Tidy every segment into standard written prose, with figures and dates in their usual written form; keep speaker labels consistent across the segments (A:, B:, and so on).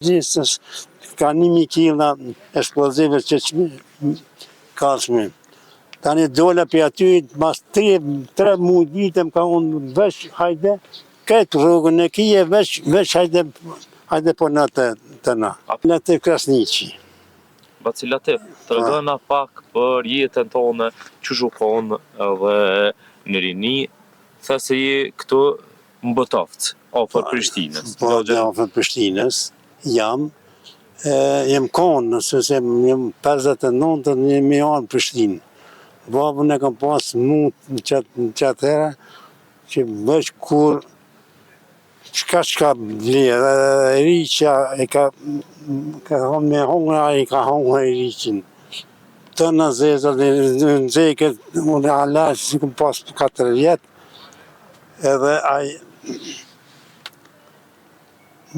A: Gjithës ka 1000 kila eksplozive që kalshme. Tani dola për aty, mas 3 muaj ditëm ka unë veç hajde, këtë rrugën e kije veç hajde po në të na. Latif Krasniqi.
B: Latif, të regëna pak për jetën tonë, që shukon dhe në rini, thasë je këtu më Bëtovcë, ofër Prishtinës.
A: Po, ofër Prishtinës, jam konë, nëse jem 59, jemi anë Prishtinë. Babën e kam pas mund në qatë hera, që veç kur qka vlerë, e riqja e ka me hongra, i ka hongra i riqin. Të në zezër, në zeke, unë ala, si këm pas 4 vjetë, edhe aj,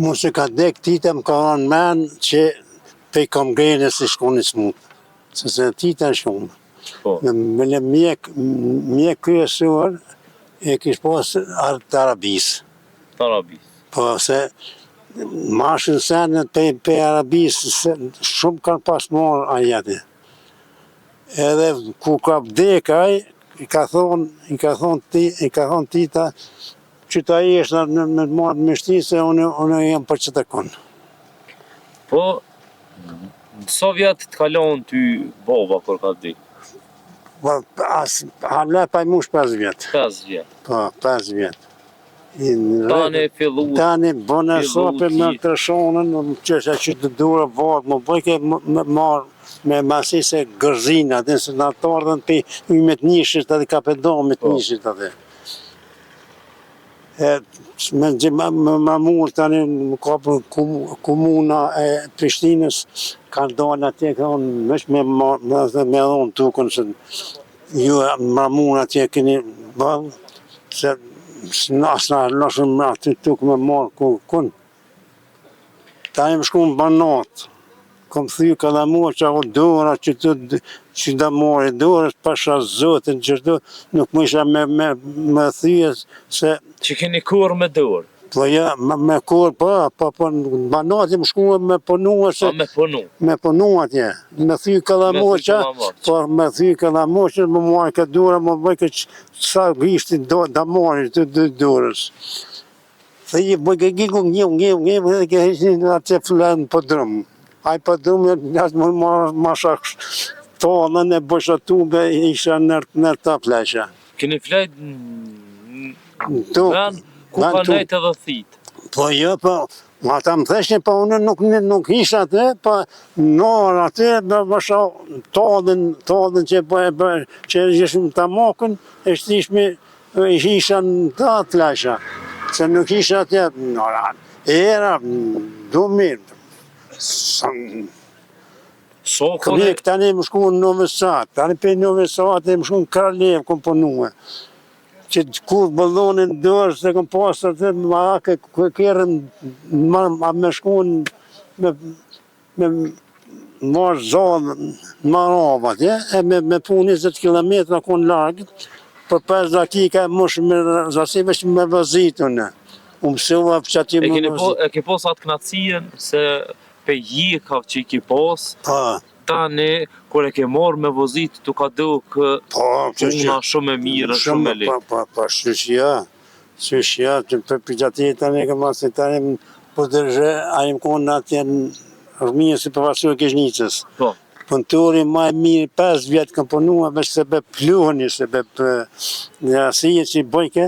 A: mu që ka dek tita më ka ranë men që pe kam grejnë si shkoni smutë, se tita në shumë. Me mjek kryesor e kish pas të Arabisë.
B: Të Arabisë?
A: Po, se mashën senet pe Arabisë, shumë kanë pas morë ajeti. Edhe ku ka vdekaj, i ka thonë tita, që ta ishtë në marë me shti, se unë jam për që të konë.
B: Po, në so vjetë të kalon ty baba kër ka vdekë?
A: Hala pa i mush 5 vjetë.
B: 5 vjetë?
A: Po, 5 vjetë.
B: Tani fillu...
A: Tani bënë e sope me të shonën, që të dure varë, më bëjke me marë, me masi se gërzina, dhe se në të ardhen për me të njëshit, edhe ka pëdo me të njëshit edhe. Me murë tani, ka për komuna e Prishtinës, kanë dalë atje, kanë veç me dhonë tukën, se ju me murë atje këni bëllë, se asë në lëshëm aty tukë me marë kënë. Tani më shku në Banat, kom thyë ka dhe mua që ako dora që da marë, dora pasha zotin që nuk më isha me thyë se...
B: Që keni kur me dorë?
A: Po ja, me kur, po, në Banat më shku me punu se...
B: Me punu?
A: Me punu atje, me thyë ka dhe mua që... Po, me thyë ka dhe mua që më marë ka dora, më bëjke që sa gishti da marë të dorës. Dhe i bëjke giku njëm, dhe ke heshin atë që flenë për drëmë. Aj për drëmë, njësë më ma shak tonën e bësha tube, isha në të flesha.
B: Keni flejt në ku ka nejtë edhe thitë?
A: Po jo, po, ata më theshin, po unë nuk isha atë, po nërë atë, bësha tonën që ishëm të mokën, e shtishme isha në të flesha. Se nuk isha atë, era, du mirë. Këmjek tani më shku në Novi Sad, tani për Novi Sad e më shku në Kralev, kom punue. Që kur bëllonin dërë, se kom pasë atë, ma ake kërën, me shku me marë zonë në Maravat, e me punë 20 kilometra konë largët, për 5 dakika e moshë me zasive që me vëzitune.
B: E ke pos atë knatësien se pe jikave që i ke pos, tani, kur e ke marrë me vozit, tu ka dukë puna shumë e mirë, shumë e lekë.
A: Po, shëshja, për gjatë tani, ke masë tani, po dërgjë, a im konë atje në rëmijën si përfasur e Kishnicës. Punëtori ma e mirë, 5 vjetë kam punua, veç se be pluhëni, se be në asije që i bëjke,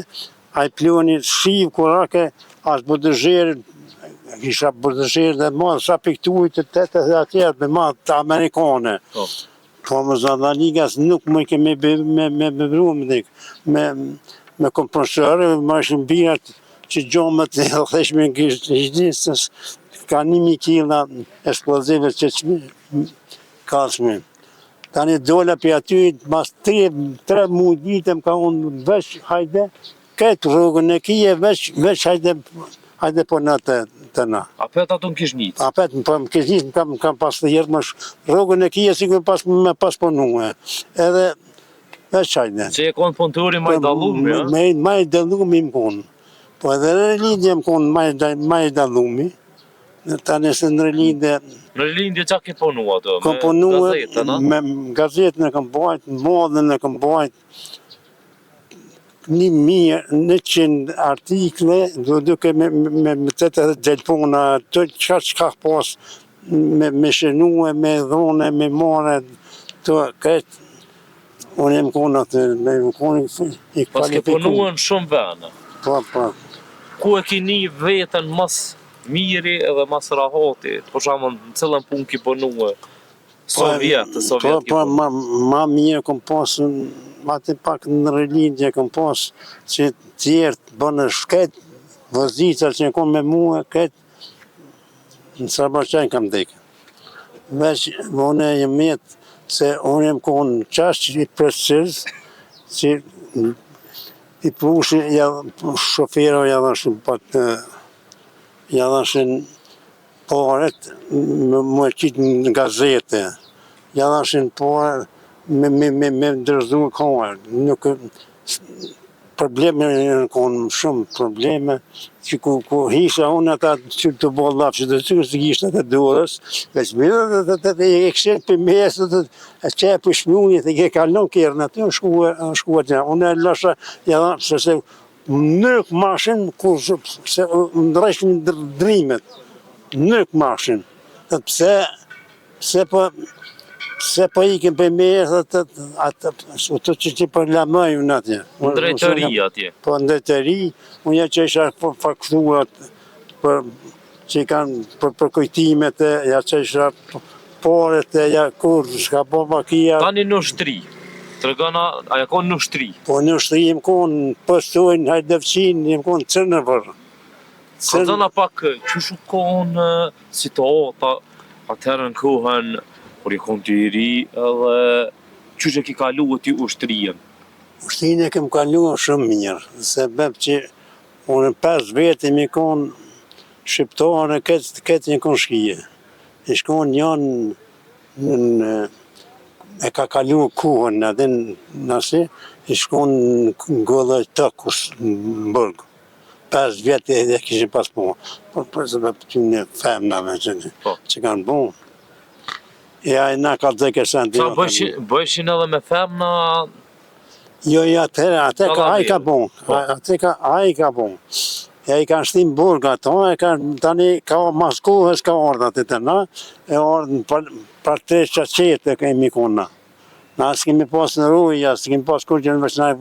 A: a i pluhëni shivë, kurake, ashtë bëdëgjerë, isha bëdëgjerë dhe madhë, sa piktujtë të tete dhe atjerë, me madhë të Amerikane. Po më zadaligas nuk më ke me bebru më dhikë, me komprensërë, më është në birat që gjomët e theshme në Kishnicës, ka 1000 kila eksplozive që kalshme. Tani dola për aty, mas 3 muaj ditëm ka unë veç hajde, këtë rrugën e kije veç hajde po në të na.
B: A pet ato në Kishnicë?
A: A pet në Kishnicë kam pas të jerë më rrugën e kije si me pas punue. Edhe veç hajde.
B: Që e konë punëtori ma i dalumi, ja?
A: Ma i dalumi më konë. Po edhe relidje më konë ma i dalumi. Tani se në rilindje...
B: Në rilindje qa ke punua do?
A: Kam punua me gazetën e kam bajt, madhen e kam bajt, 1.100 artikle, duke me të të gjelpona, të qka pas, me shënue, me dhone, me mare, të këtë, unë e më konë atë, me më konë i
B: pas ke punua në shumë vene.
A: Po.
B: Ku e kini vetën mas miri edhe mas rahoti, po shamën në cilën pun ki punua, Sovjet ki
A: Po,
B: punua.
A: ma mirë kom pasë, ma të pak në rilindje kom pasë, që tjertë bënë shket, vëzica që në kom me mua, këtë, në Sarbaqen kam dekë. Veç, unë e jetë, se unë e më konë qash që i preciz, që i prushi, shoferov ja dhashin pak, ja dhashin paret, më qitë në gazete, ja dhashin paret, me ndërzu kohër, nuk probleme në konë shumë probleme, që ku hisha unë ata që të bo lafë që të qërë së gjishtë të durës, veç mirë dhe e këshet për mesë, e që e për shmjunit, e ke kalon kërën aty, në shkuat një, unë e lasha, se nëk mashin, se ndrejshme drimet, nëk mashin, pse po ikim për mesë, atë që për lamëju në atje.
B: Në drejtëri atje.
A: Po në drejtëri, unë ja që isha faktuat që i kanë për kujtimet e, ja që isha paret e, ja kur, shka po makia.
B: Tani në shtri, të regana, aja konë në shtri.
A: Po në shtri jem konë pëstojnë, hajdevqin, jem konë cërë në vërë.
B: Ka zëna pak, që shu konë situata, atërë në kohën, por i konë të i ri, edhe që që ki kalu e ti ushtrien?
A: Ushtrien e kem kalu shumë mirë, se bep që unë 5 vete mi konë shqiptare, këtë një konë shkije. I shkonë janë, e ka kalu kuhën edhe nëse, i shkonë në gëllë të kusë në bërgë. 5 vete e kishin pas po. Por përse bep që një femnave që kanë bo. Ja, na ka të kësën të
B: jo. Bëjshin edhe me femna?
A: Jo, atë ka a i ka bon. A i ka bon. Ja, i kanë shtim burga ato, tani ka mas kohës ka ardha të të na, e ardhën për 3 qaqete kemi kona. Na s'kemi pas në ruja, s'kemi pas kur që në vëshnaj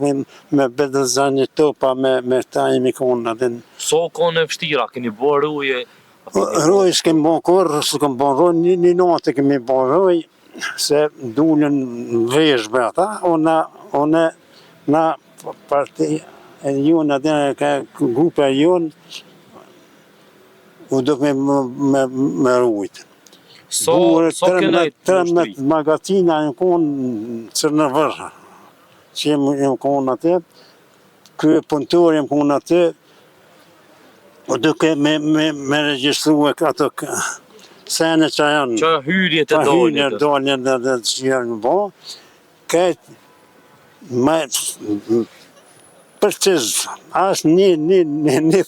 A: me bedëzani topa, me ta jemi kona.
B: So kone vështira, keni bo ruje?
A: Roj s'kem bon kur, s'kem bon roj, një natë kemi bon roj, se dullën veshbe ata, na parti e jonë, ka grupe e jonë, u do me rujtë.
B: So kenajt në shtri?
A: 13 magazina në konë cërë në vërë, që jem konë atë, kërë punëtor jem konë atë, o duke me regjistru e ato sene që janë.
B: Që hyrjet e doljet.
A: Hyrjet e doljet dhe që janë bo. Këtë me përqiz, asë një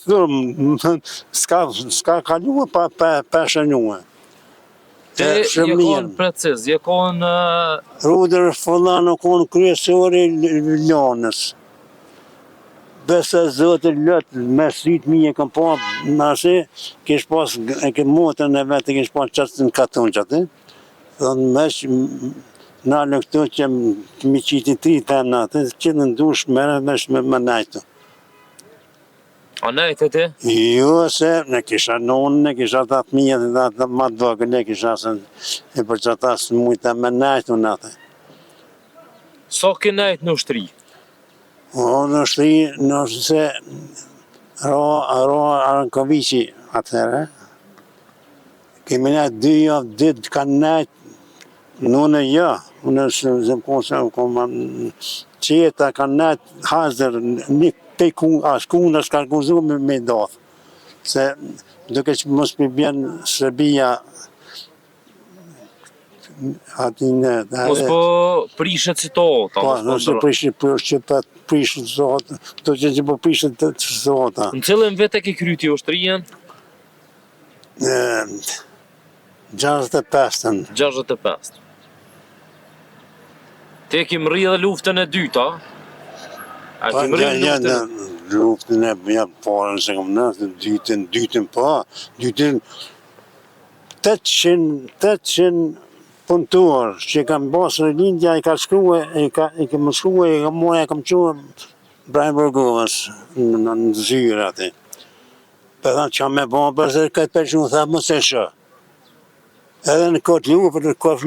A: thumë, s'ka kaluë pa shënuë.
B: Te je konë preciz, je konë...
A: Ruder Follano konë kryesori Ljanës. Besa zotë lëtë, me sritë mi e kam pa nëse, kesh pas, e ke motën e vetë, kesh pas qëtë në katon që atë. Thonë mesh, nalë këto që mi qiti 3 temë në atë, që në ndush mere mesh me najtu.
B: A najtë ti?
A: Jo, se ne kisha nonë, ne kisha të atë mija, dhe atë ma të vëgë, ne kisha se e për që ata së mujta me najtu në atë.
B: So ke najtë në shtri?
A: Në shtri, nëse Ro Arankovici atëherë, kemi najtë 2 javë, ditë kanë najtë, nëne jo, unë zëmë konë qeta kanë najtë hazër, një kuna s'ka guzu me dathë. Se duke që mos për bjenë Serbia ati në...
B: Mos po prishet situata.
A: Po, nëse prishet situata, to që po prishet situata.
B: Në cilën vete ke kryti ushtrien?
A: 65-ën.
B: 65. Te kim rri dhe luftën e dyta? A kim rri
A: Luftën e parën se kom nësë, dytën po, dytën 800 punëtor që kam basë Lindja i ka shkrua, i kam mora, i kam qua Brajnë Burgovës në zyre ati. Për thanë që me bo përse këtë përshun, tha mos e shë. Edhe në këtë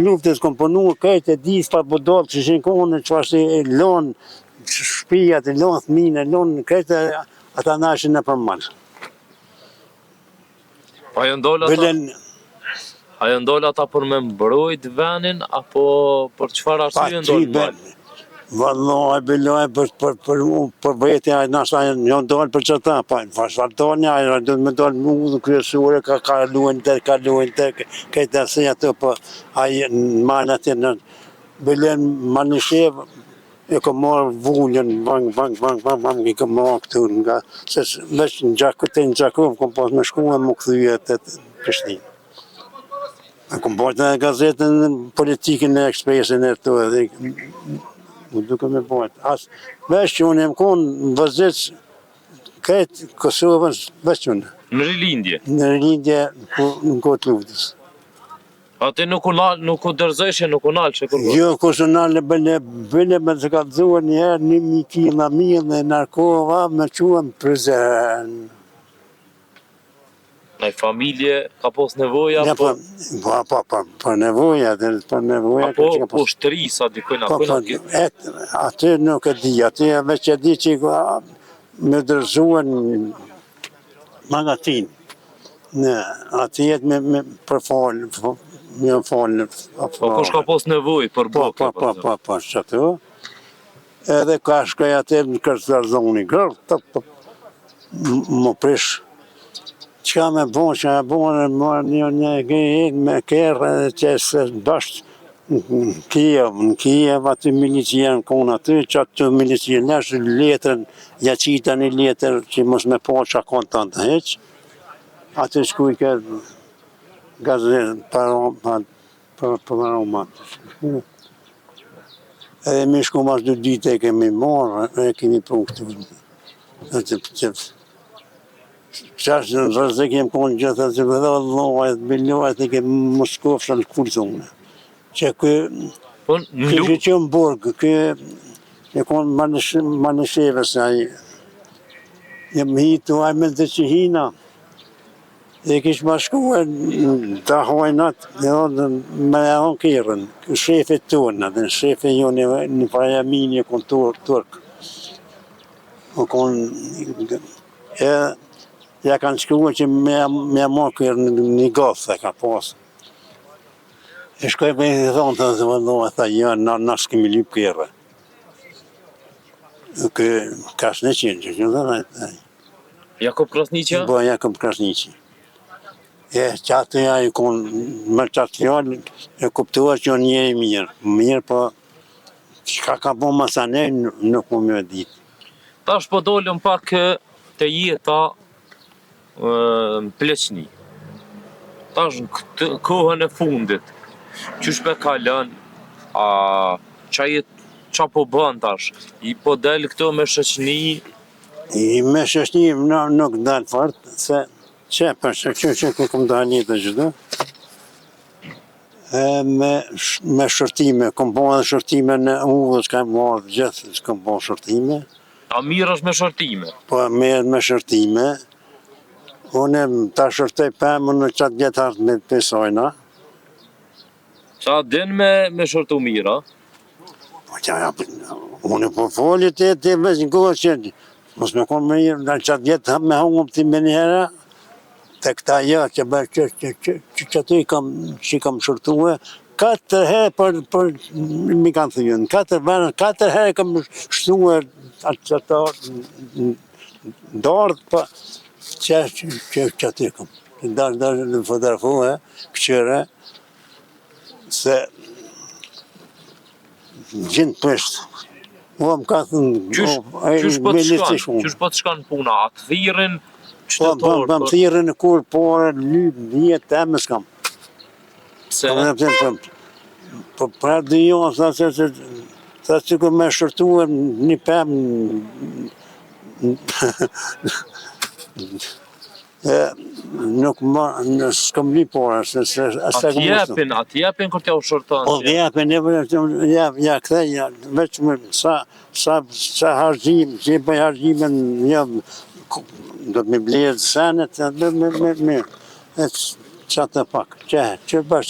A: luftës kom punu këtë e disë pa budolë që shenë kone që ashtë e lonë shpijat, e lonë thmine, e lonë këtë ata nashin në përmanë.
B: A janë dollë ata për me mbrojt venin, apo për qëfar arsye ndollë malë?
A: Vallaj, bilaj, për vete, nasa janë dollë për qëta, pa, farë dollë një, do me dollë mu dhe kryesore, ka luajnë të, këtë asë ato, për aje në manë atë në bilen ma në shevë, e kom marë vullën, bang, i kom marë këtu, nga, se veç në Gjakovë, kom pas me shku e më këthyje të Prishtinë. Kom bërë në gazetën politikën e Ekspresin e të edhe, më duke me bërë. Veç që unë jem konë në vëzitës, këtë Kosovën, veç që unë.
B: Në rilindje?
A: Në rilindje në këtë luftës.
B: Ate nuk u dërzëshje, nuk u nalë që kërë?
A: Jo, kusë nalë, bële me të ka të zuar njëherë, 1.000 kila milë dhe narkova, me qua më prezën.
B: Në familje ka pos nevoja?
A: Po, nevoja, për nevoja.
B: Apo po shtrisa, dikojnë,
A: aty nuk e di, aty veç e di që me dërzuan magatin. Aty jetë me përfalë, me falë.
B: Po kush ka pos nevoj për bokë?
A: Po, që aty. Edhe ka shkaj aty në kërëzoni, më prish. Qa me bon, në një gejën me kërë që se bashkë në Kiev, aty milicia në konë aty, që aty milicia nështë letërën, ja qita një letër që mos me po që akon të të heqë, aty shkuj këtë gazetën për aromat. Edhe mi shku mas 2 dite e kemi marrë, e kemi pru këtu. Qash në rëzik jem konë gjithë që dhe lojët, bilojët, e ke Moskovë në kulëtone. Që kështë që më burgë, kështë konë ma në sheve se aji. Jem hitu, aj me dhe që hina. E kishë ma shkuë, të hojnat, me e honë kërën, shefet tonë, dhe shefet jo një prajamin, një konë turk. Ja kanë shkruar që me marrë kërë një gothë e ka pasë. E shkoj me i thonë të dhe vëllohet, tha, ja, nësë kemi lypë kërë. Ka shneqin që që dhe
B: Jakub Krasniqja?
A: Po, Jakub Krasniqja. Që atë ja i konë, me qatë fjallë, e kuptuar që janë njëri mirë, po, që ka bo masane, nuk më me ditë.
B: Tash po dollëm pak të jeta në Pleqni. Tash në kohën e fundit, qysh pe kalën, qa po bën tash? I po del këto me shoqni?
A: Me shoqni nuk del fort, se që këm dalë të gjithë. Me shërtime, këm po edhe shërtime në udhës, kam marrë gjithë, këm po shërtime.
B: A mirë është me shërtime?
A: Po, mirë me shërtime. Unë ta shërtej pëmë në qatë djetartë me pesojna.
B: Qa din me shërtu mira?
A: Unë po folit e veç në kohë që mos me konë mirë, në qatë djetë me hongëm të me njëra, të këta ja që aty që kam shërtue, 4 herë për mi kanë thujën, 4 herë kam shërtue ato dardë, që aty kam. Dardë në fotografuhe, këqyre, se gjindë pështë.
B: Qysh po të shkan puna? A të thirin qytetarë.
A: Bëm thirrën në kur, por vjetë e më s'kam.
B: Pse?
A: Po pra 2 javë, sa që ku me shërtuar një pemë, nuk s'kam li por,
B: Ati jepin kur t'ja u shorton.
A: Po jepin, ja kthej, veç sa harxhim, që i bëj harxhimin, do të me blerë senet, qatë pak, që bësh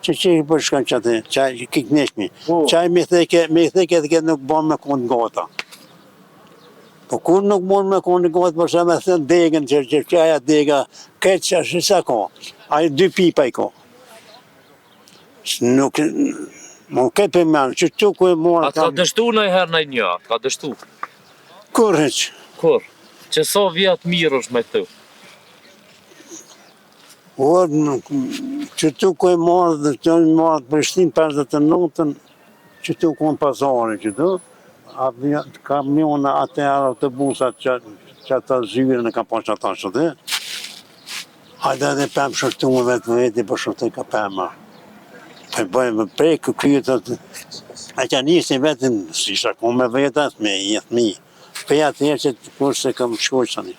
A: që i bësh shkën qatë, që i kikneshmi, që i me theke edhe nuk bon me konë gata. Po kur nuk mund me konë gata, për sa me thënë degën, që aja dega, këtë që është sa ka, aja 2 pipa i ka. Nuk, më këtë për menë, që tu ku e morë...
B: A ka dështu në i herë në një, ka dështu?
A: Kur heq?
B: Kur? Që sa vjetë mirë është me të?
A: Që tu ku e marrë dhe të marrë Prishtinë 59-ën, që tu ku në pazare që tu, kamiona atë autobusat që ata zyre në ka pas që ata që dhe, hajde edhe pëmë shërtu më vetë për shërtu ka pëma. Për bëjmë prej këkyët, a që njësi vetën, si shako me vetas, me jetë mi. Për jatë që kurse kam shkoqësani.